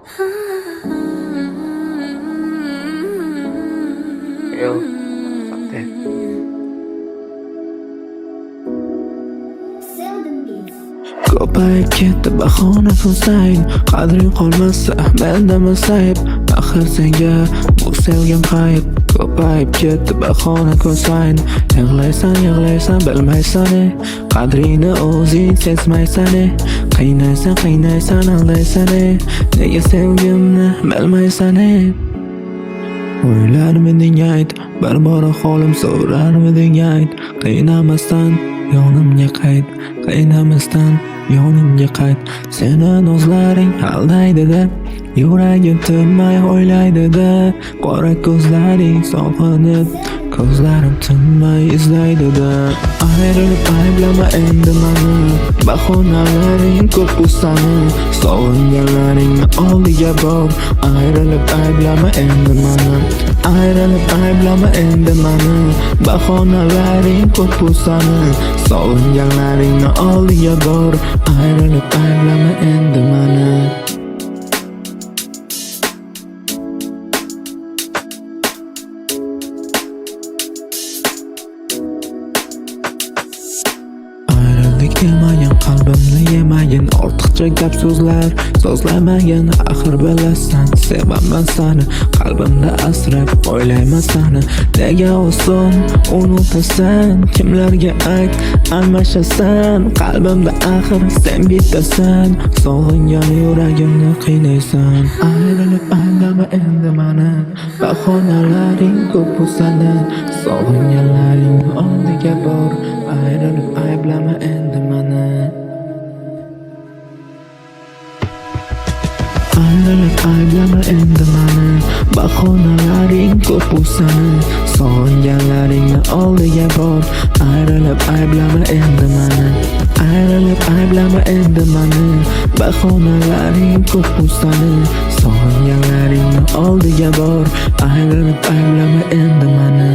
Yo, fuck that. Ko'payib ketdi bahona so'zlaring, qadring qolmasa menda masayib, axir senga bu sevgim qayib. Ko'payib ketdi bahona ko'zlaring, yig'laysan bilmaysan, qadringni o'zing sezmaysan, qiynaysan aldaysan, nega sevgimni bilmaysan. O'ylarmiding ayt, bir bora holim so'rarmiding ayt, qiynamasdan yonimga qayt, qiynamasdan yonimga qayt. Seni nozlaring aldaydi-da, yuragim tinmay o'ylaydi-da, qora ko'zlaring sog'inib, ko'zlarim tinmay izlaydi-da. Ayrilib ayblama endi mani, bahonalaring ko'p bu sani, sog'inganlaringni oldiga bor. Ayrilib ayblama endi mani, ayrilib ayblama endi mani, bahonalaring ko'p bu sani, sog'inganlaringni oldiga bor. Ayrilib ayblama endi mani. Ayrıldık demayin, qalbimni yemayin, ortiqcha gap so'zlar so'zlamagin. Axir bilasan, sevaman sani, qalbimda asrab o'ylayman sani. Nega oson unutasan, kimlarga ayt almashasan, qalbimda axir sen bittasan, sog'ingan yuragimni qiynaysan. Ayrilib aylama endi mani, bahonalaring ko'p bu sani, sog'inganlaringni oldiga bor. Ayrilib ayblama endi mani. Ayrilib ayblama endi mani, bahonalaring ko'p bu sani, sog'inganlaringni oldiga bor. Ayrilib ayblama endi mani, ayrilib ayblama endi mani, bahonalaring ko'p bu sani, sog'inganlaringni oldiga bor. Ayrilib ayblama endi mani.